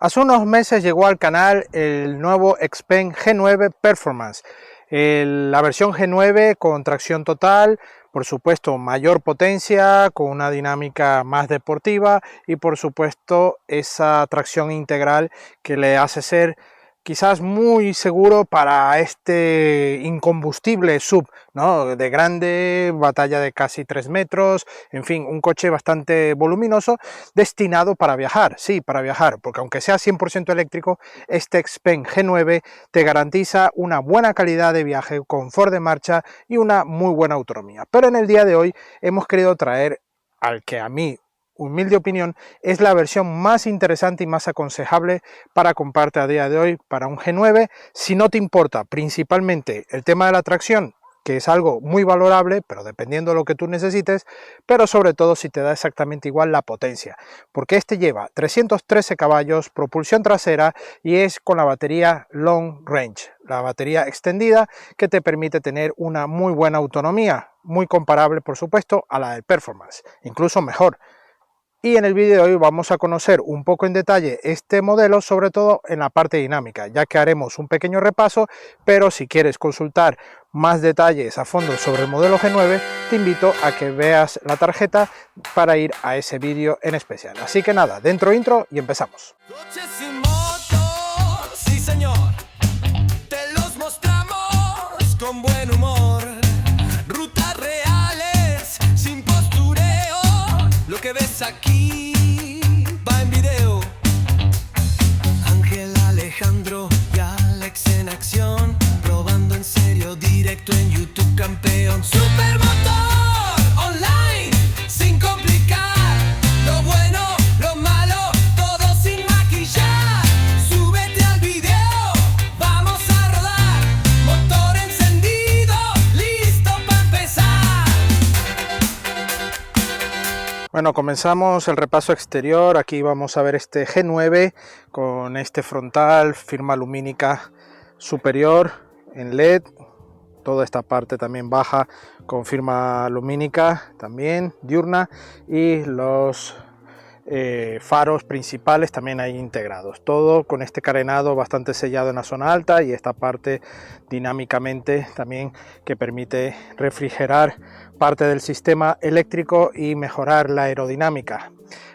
Hace unos meses llegó al canal el nuevo Xpeng G9 Performance, la versión G9 con tracción total, por supuesto mayor potencia, con una dinámica más deportiva y por supuesto esa tracción integral que le hace ser quizás muy seguro para este incombustible SUV, ¿no? De grande, batalla de casi 3 metros, en fin, un coche bastante voluminoso, destinado para viajar, sí, para viajar, porque aunque sea 100% eléctrico, este Xpeng G9 te garantiza una buena calidad de viaje, confort de marcha y una muy buena autonomía. Pero en el día de hoy hemos querido traer al que a mí, humilde opinión, es la versión más interesante y más aconsejable para comprarte a día de hoy para un G9, si no te importa principalmente el tema de la tracción, que es algo muy valorable, pero dependiendo de lo que tú necesites, pero sobre todo si te da exactamente igual la potencia, porque este lleva 313 caballos, propulsión trasera y es con la batería Long Range, la batería extendida que te permite tener una muy buena autonomía, muy comparable por supuesto a la del Performance, incluso mejor. Y en el vídeo de hoy vamos a conocer un poco en detalle este modelo, sobre todo en la parte dinámica, ya que haremos un pequeño repaso, pero si quieres consultar más detalles a fondo sobre el modelo G9, te invito a que veas la tarjeta para ir a ese vídeo en especial. Así que nada, dentro intro y empezamos. Coches y motos, sí señor, te los mostramos con buen humor. Rutas reales, sin postureo, lo que ves aquí va en video. Ángel, Alejandro y Alex en acción, probando en serio, directo en YouTube, campeón. Supermotor online, sin complicar, lo bueno, lo malo, todo sin maquillar. Súbete al video, vamos a rodar, motor encendido, listo para empezar. Bueno, comenzamos el repaso exterior. Aquí vamos a ver este G9 con este frontal, firma lumínica superior en LED, toda esta parte también baja con firma lumínica también diurna y los faros principales también ahí integrados, todo con este carenado bastante sellado en la zona alta y esta parte dinámicamente también que permite refrigerar parte del sistema eléctrico y mejorar la aerodinámica.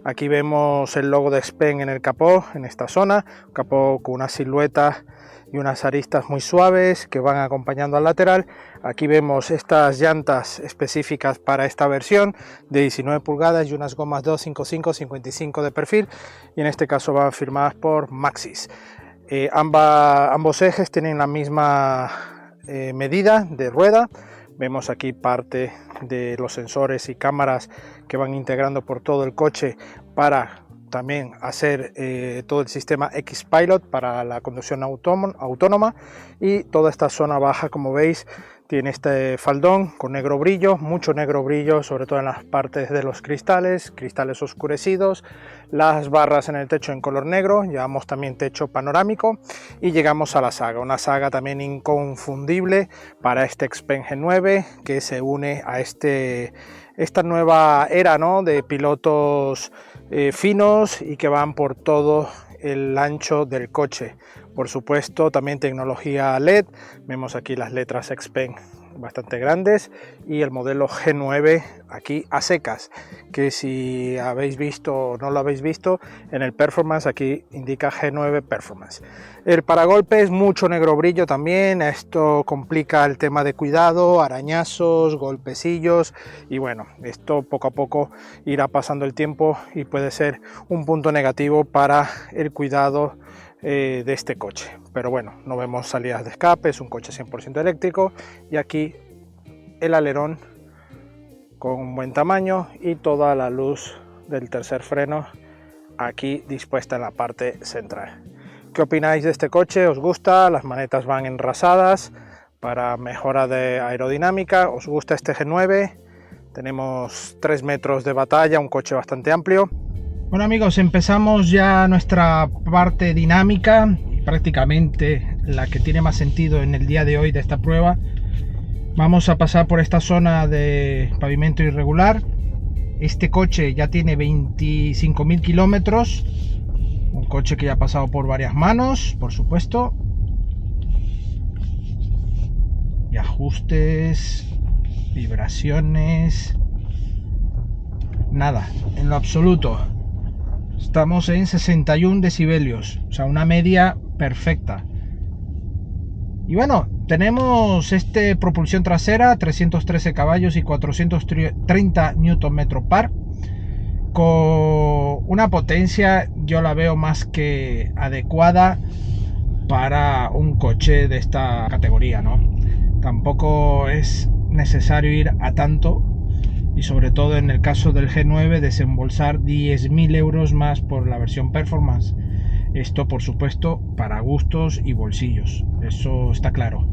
Aquí vemos el logo de Xpeng en el capó, en esta zona, un capó con una silueta y unas aristas muy suaves que van acompañando al lateral. Aquí vemos estas llantas específicas para esta versión de 19 pulgadas y unas gomas 255-55 de perfil, y en este caso van firmadas por Maxxis. Ambos ejes tienen la misma medida de rueda. Vemos aquí parte de los sensores y cámaras que van integrando por todo el coche para también hacer todo el sistema X-Pilot para la conducción autónoma, y toda esta zona baja, como veis, tiene este faldón con negro brillo, mucho negro brillo, sobre todo en las partes de los cristales oscurecidos, las barras en el techo en color negro. Llevamos también techo panorámico y llegamos a la saga, una saga también inconfundible para este Xpeng G9 que se une a esta nueva era, ¿no?, de pilotos finos y que van por todo el ancho del coche. Por supuesto también tecnología LED, vemos aquí las letras Xpeng bastante grandes y el modelo G9 aquí a secas, que si habéis visto o no lo habéis visto en el Performance, aquí indica G9 Performance. El paragolpes, mucho negro brillo también, esto complica el tema de cuidado, arañazos, golpecillos, y bueno, esto poco a poco irá pasando el tiempo y puede ser un punto negativo para el cuidado de este coche. Pero bueno, no vemos salidas de escape, es un coche 100% eléctrico, y aquí el alerón con un buen tamaño y toda la luz del tercer freno aquí dispuesta en la parte central. ¿Qué opináis de este coche? ¿Os gusta? Las manetas van enrasadas para mejora de aerodinámica. ¿Os gusta este G9? Tenemos 3 metros de batalla, un coche bastante amplio. Bueno amigos, empezamos ya nuestra parte dinámica, prácticamente la que tiene más sentido en el día de hoy de esta prueba. Vamos a pasar por esta zona de pavimento irregular. Este coche ya tiene 25.000 kilómetros Un coche que ya ha pasado por varias manos, por supuesto. Y ajustes, vibraciones, nada, en lo absoluto. Estamos en 61 decibelios, o sea, una media perfecta. Y bueno, tenemos propulsión trasera, 313 caballos y 430 Nm par, con una potencia, yo la veo más que adecuada para un coche de esta categoría, ¿no? Tampoco es necesario ir a tanto, y sobre todo en el caso del G9 desembolsar 10.000 euros más por la versión Performance. Esto, por supuesto, para gustos y bolsillos, eso está claro.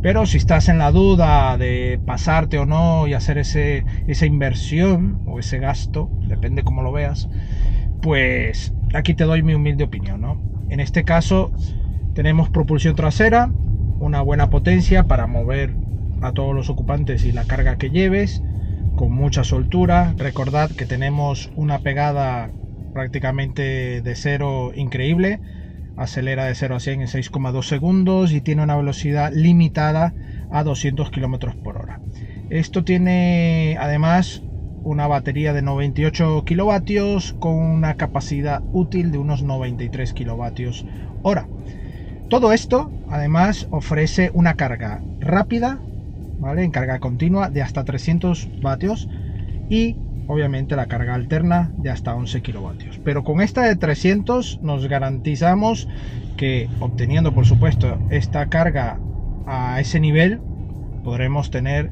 Pero si estás en la duda de pasarte o no y hacer esa inversión o ese gasto, depende cómo lo veas, pues aquí te doy mi humilde opinión, ¿no? En este caso tenemos propulsión trasera, una buena potencia para mover a todos los ocupantes y la carga que lleves, con mucha soltura. Recordad que tenemos una pegada prácticamente de cero increíble, acelera de 0 a 100 en 6,2 segundos y tiene una velocidad limitada a 200 km por hora. Esto tiene además una batería de 98 kilovatios con una capacidad útil de unos 93 kilovatios hora. Todo esto además ofrece una carga rápida, ¿vale? En carga continua de hasta 300 vatios y obviamente la carga alterna de hasta 11 kilovatios. Pero con esta de 300 nos garantizamos que, obteniendo por supuesto esta carga a ese nivel, podremos tener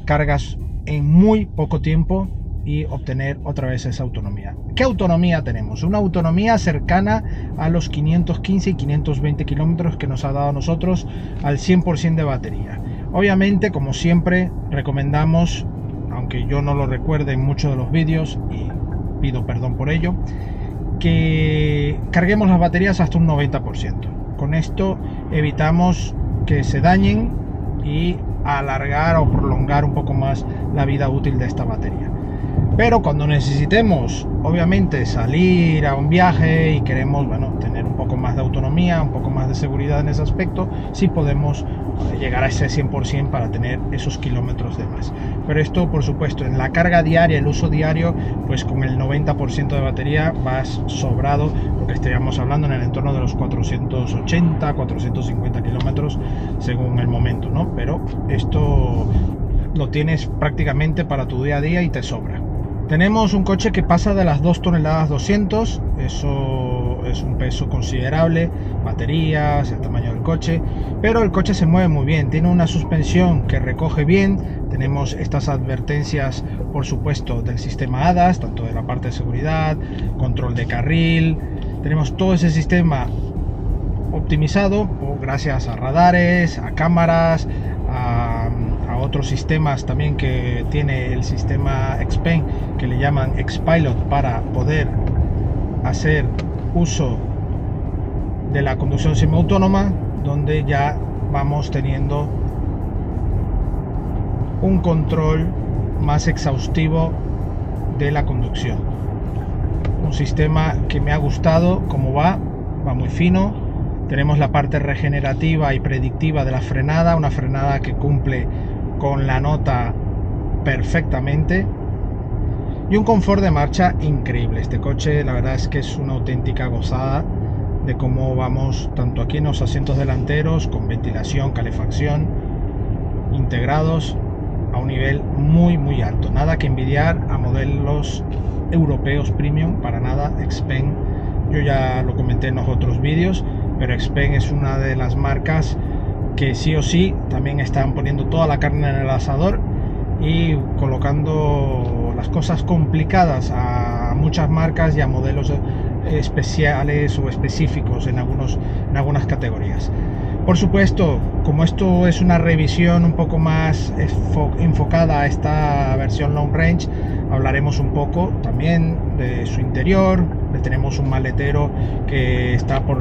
cargas en muy poco tiempo y obtener otra vez esa autonomía. ¿Qué autonomía tenemos? Una autonomía cercana a los 515 y 520 kilómetros que nos ha dado a nosotros al 100% de batería. Obviamente, como siempre, recomendamos, aunque yo no lo recuerde en muchos de los vídeos y pido perdón por ello, que carguemos las baterías hasta un 90%. Con esto evitamos que se dañen y alargar o prolongar un poco más la vida útil de esta batería. Pero cuando necesitemos, obviamente, salir a un viaje y queremos, bueno, tener un poco más de autonomía, un poco más de seguridad en ese aspecto, sí podemos llegar a ese 100% para tener esos kilómetros de más. Pero esto, por supuesto, en la carga diaria, el uso diario, pues con el 90% de batería vas sobrado, porque estaríamos hablando en el entorno de los 480, 450 kilómetros según el momento, ¿no? Pero esto lo tienes prácticamente para tu día a día y te sobra. Tenemos un coche que pasa de las 2 toneladas 200, eso es un peso considerable, baterías, el tamaño del coche, pero el coche se mueve muy bien, tiene una suspensión que recoge bien, tenemos estas advertencias, por supuesto, del sistema ADAS, tanto de la parte de seguridad, control de carril, tenemos todo ese sistema optimizado gracias a radares, a cámaras, a otros sistemas también que tiene el sistema Xpeng, que le llaman Xpilot, para poder hacer uso de la conducción semiautónoma, donde ya vamos teniendo un control más exhaustivo de la conducción. Un sistema que me ha gustado cómo va muy fino. Tenemos la parte regenerativa y predictiva de la frenada, una frenada que cumple con la nota perfectamente y un confort de marcha increíble. Este coche, la verdad es que es una auténtica gozada de cómo vamos, tanto aquí en los asientos delanteros, con ventilación, calefacción, integrados a un nivel muy alto. Nada que envidiar a modelos europeos premium, para nada. Xpeng, yo ya lo comenté en los otros vídeos, pero Xpeng es una de las marcas que sí o sí también están poniendo toda la carne en el asador y colocando las cosas complicadas a muchas marcas y a modelos especiales o específicos en algunas categorías. Por supuesto, como esto es una revisión un poco más enfocada a esta versión long range, hablaremos un poco también de su interior. Le tenemos un maletero que está por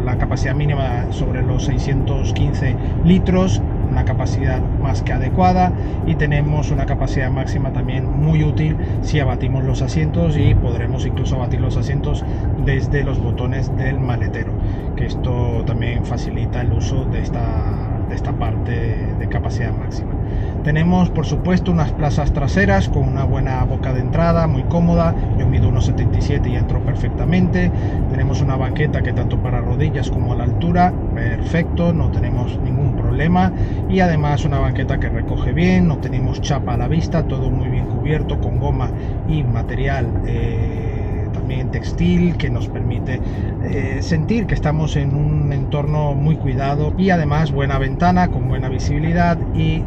la capacidad mínima sobre los 615 litros, una capacidad más que adecuada, y tenemos una capacidad máxima también muy útil si abatimos los asientos, y podremos incluso abatir los asientos desde los botones del maletero, que esto también facilita el uso de esta parte de capacidad máxima. Tenemos por supuesto unas plazas traseras con una buena boca de entrada, muy cómoda. Yo mido 1,77 y entro perfectamente. Tenemos una banqueta que tanto para rodillas como a la altura, perfecto, no tenemos ningún problema. Y además una banqueta que recoge bien, no tenemos chapa a la vista, todo muy bien cubierto con goma y material también textil, que nos permite sentir que estamos en un entorno muy cuidado. Y además buena ventana con buena visibilidad, y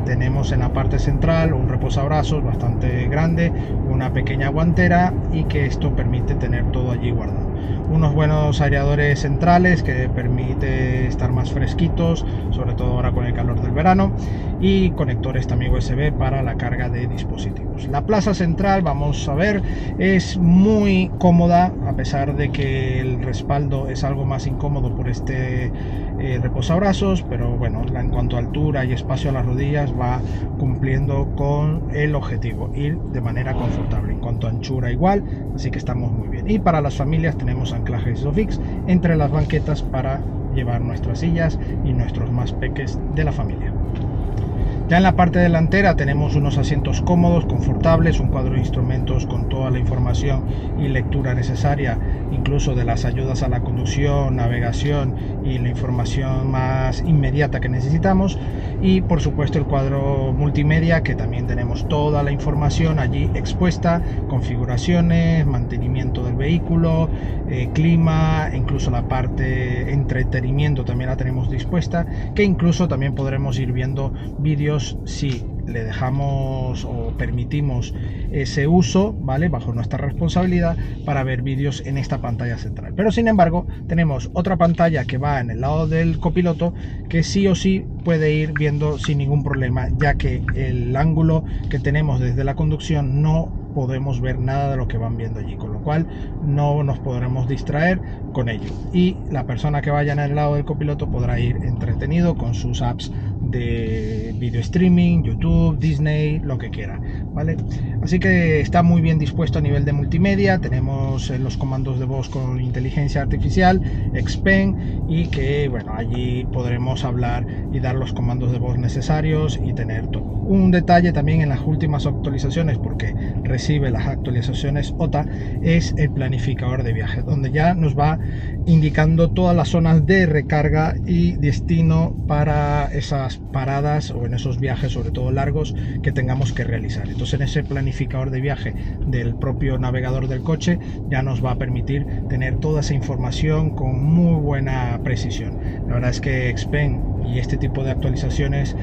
tenemos en la parte central un reposabrazos bastante grande, una pequeña guantera, y que esto permite tener todo allí guardado. Unos buenos aireadores centrales que permite estar más fresquitos, sobre todo ahora con el calor del verano, y conectores también USB para la carga de dispositivos. La plaza central, vamos a ver, es muy cómoda, a pesar de que el respaldo es algo más incómodo por este reposabrazos, pero bueno, en cuanto a altura y espacio a las rodillas va cumpliendo con el objetivo, ir de manera confortable. En cuanto a anchura igual, así que estamos muy bien. Y para las familias tenemos anclajes Isofix entre las banquetas para llevar nuestras sillas y nuestros más peques de la familia. Ya en la parte delantera tenemos unos asientos cómodos, confortables, un cuadro de instrumentos con toda la información y lectura necesaria, incluso de las ayudas a la conducción, navegación y la información más inmediata que necesitamos. Y por supuesto el cuadro multimedia, que también tenemos toda la información allí expuesta, configuraciones, mantenimiento del vehículo, clima, incluso la parte entretenimiento también la tenemos dispuesta, que incluso también podremos ir viendo vídeos si le dejamos o permitimos ese uso, ¿vale? Bajo nuestra responsabilidad, para ver vídeos en esta pantalla central. Pero sin embargo tenemos otra pantalla que va en el lado del copiloto, que sí o sí puede ir viendo sin ningún problema, ya que el ángulo que tenemos desde la conducción no podemos ver nada de lo que van viendo allí, con lo cual no nos podremos distraer con ello, y la persona que vaya en el lado del copiloto podrá ir entretenido con sus apps de video streaming, YouTube, Disney, lo que quiera, ¿vale? Así que está muy bien dispuesto a nivel de multimedia. Tenemos los comandos de voz con inteligencia artificial, Xpeng, y que bueno, allí podremos hablar y dar los comandos de voz necesarios y tener todo. Un detalle también en las últimas actualizaciones, porque recibe las actualizaciones OTA, es el planificador de viaje, donde ya nos va indicando todas las zonas de recarga y destino para esas paradas o en esos viajes, sobre todo largos, que tengamos que realizar. Entonces en ese planificador de viaje del propio navegador del coche ya nos va a permitir tener toda esa información con muy buena precisión. La verdad es que Xpeng y este tipo de actualizaciones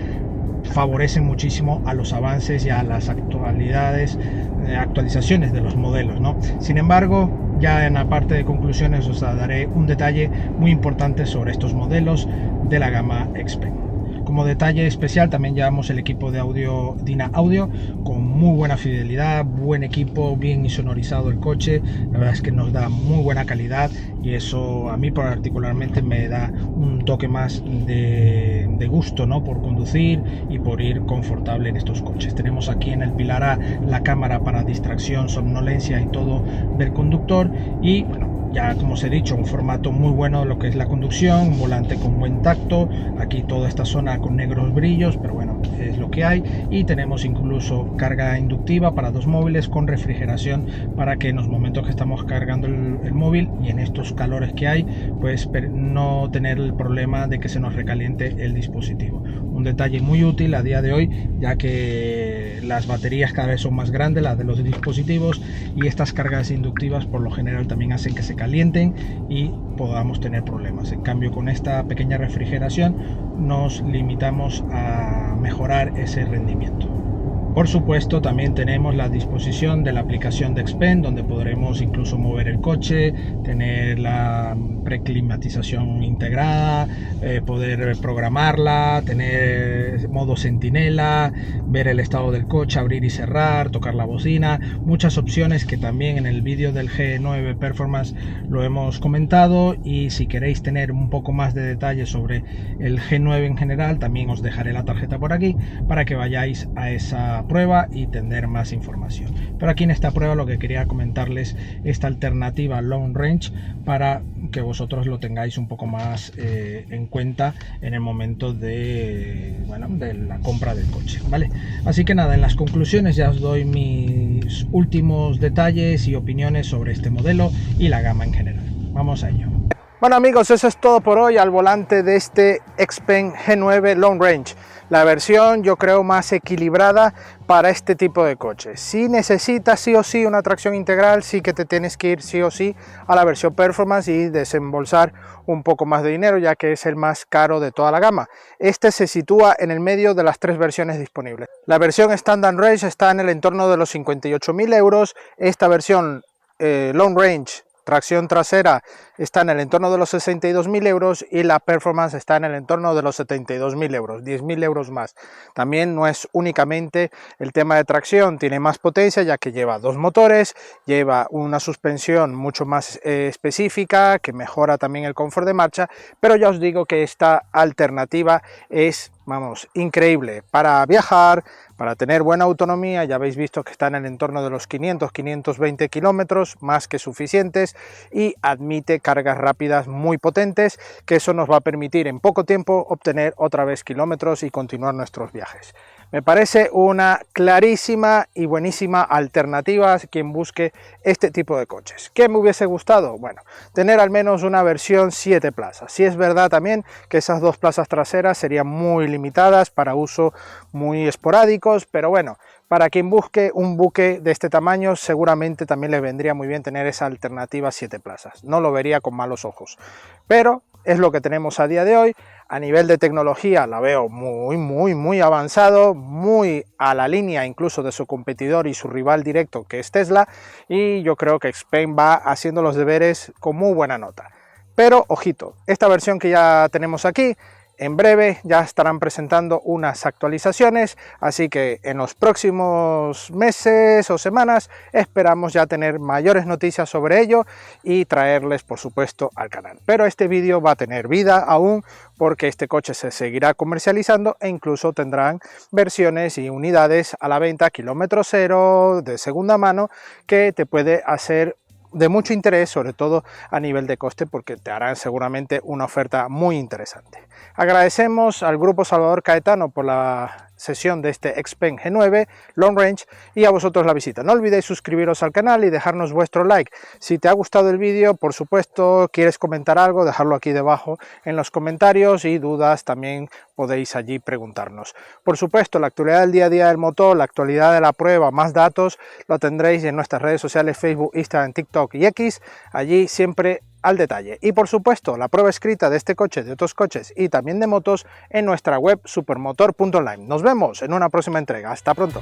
favorecen muchísimo a los avances y a las actualizaciones de los modelos, ¿no? Sin embargo, ya en la parte de conclusiones os daré un detalle muy importante sobre estos modelos de la gama Xpeng. Como detalle especial también llevamos el equipo de audio Dina Audio, con muy buena fidelidad, buen equipo, bien insonorizado el coche. La verdad es que nos da muy buena calidad, y eso a mí particularmente me da un toque más de gusto, ¿no? Por conducir y por ir confortable en estos coches. Tenemos aquí en el pilar A la cámara para distracción, somnolencia y todo del conductor, y bueno, ya como os he dicho, un formato muy bueno de lo que es la conducción, un volante con buen tacto, aquí toda esta zona con negros brillos, pero bueno, es lo que hay. Y tenemos incluso carga inductiva para 2 móviles con refrigeración, para que en los momentos que estamos cargando el móvil y en estos calores que hay, pues no tener el problema de que se nos recaliente el dispositivo. Un detalle muy útil a día de hoy, ya que las baterías cada vez son más grandes, las de los dispositivos, y estas cargas inductivas por lo general también hacen que se calienten y podamos tener problemas. En cambio, con esta pequeña refrigeración nos limitamos a mejorar ese rendimiento. Por supuesto, también tenemos la disposición de la aplicación de Xpeng, donde podremos incluso mover el coche, tener la siempre climatización integrada, poder programarla, tener modo centinela, ver el estado del coche, abrir y cerrar, tocar la bocina, muchas opciones que también en el vídeo del G9 Performance lo hemos comentado. Y si queréis tener un poco más de detalles sobre el G9 en general, también os dejaré la tarjeta por aquí para que vayáis a esa prueba y tener más información. Pero aquí en esta prueba lo que quería comentarles, esta alternativa Long Range, para que vosotros lo tengáis un poco más en cuenta en el momento de, bueno, de la compra del coche, ¿vale? Así que nada, en las conclusiones ya os doy mis últimos detalles y opiniones sobre este modelo y la gama en general. Vamos a ello. Bueno amigos, eso es todo por hoy al volante de este Xpeng G9 Long Range. La versión yo creo más equilibrada para este tipo de coches. Si necesitas sí o sí una tracción integral, sí que te tienes que ir sí o sí a la versión Performance y desembolsar un poco más de dinero, ya que es el más caro de toda la gama. Este se sitúa en el medio de las tres versiones disponibles. La versión Standard Range está en el entorno de los 58.000 euros. Esta versión Long Range tracción trasera está en el entorno de los 62.000 euros y la Performance está en el entorno de los 72.000 euros, 10.000 euros más. También no es únicamente el tema de tracción, tiene más potencia ya que lleva dos motores, lleva una suspensión mucho más específica que mejora también el confort de marcha, pero ya os digo que esta alternativa es, vamos, increíble para viajar, para tener buena autonomía. Ya habéis visto que está en el entorno de los 500-520 kilómetros, más que suficientes, y admite cargas rápidas muy potentes, que eso nos va a permitir en poco tiempo obtener otra vez kilómetros y continuar nuestros viajes. Me parece una clarísima y buenísima alternativa a quien busque este tipo de coches. ¿Qué me hubiese gustado? Bueno, tener al menos una versión 7 plazas. Sí es verdad también que esas dos plazas traseras serían muy limitadas para uso muy esporádicos, pero bueno, para quien busque un buque de este tamaño seguramente también le vendría muy bien tener esa alternativa 7 plazas. No lo vería con malos ojos, pero es lo que tenemos a día de hoy. A nivel de tecnología la veo muy avanzado, muy a la línea incluso de su competidor y su rival directo, que es Tesla, y yo creo que Xpeng va haciendo los deberes con muy buena nota. Pero ojito, esta versión que ya tenemos aquí, en breve ya estarán presentando unas actualizaciones, así que en los próximos meses o semanas esperamos ya tener mayores noticias sobre ello y traerles por supuesto al canal. Pero este vídeo va a tener vida aún porque este coche se seguirá comercializando e incluso tendrán versiones y unidades a la venta kilómetro cero de segunda mano que te puede hacer de mucho interés, sobre todo a nivel de coste, porque te harán seguramente una oferta muy interesante. Agradecemos al Grupo Salvador Caetano por la sesión de este Xpeng G9 Long Range y a vosotros la visita. No olvidéis suscribiros al canal y dejarnos vuestro like. Si te ha gustado el vídeo, por supuesto, quieres comentar algo, dejarlo aquí debajo en los comentarios, y dudas también podéis allí preguntarnos. Por supuesto, la actualidad del día a día del motor, la actualidad de la prueba, más datos, lo tendréis en nuestras redes sociales Facebook, Instagram, TikTok y X, allí siempre al detalle. Y por supuesto, la prueba escrita de este coche, de otros coches y también de motos en nuestra web supermotor.online. Nos vemos en una próxima entrega. Hasta pronto.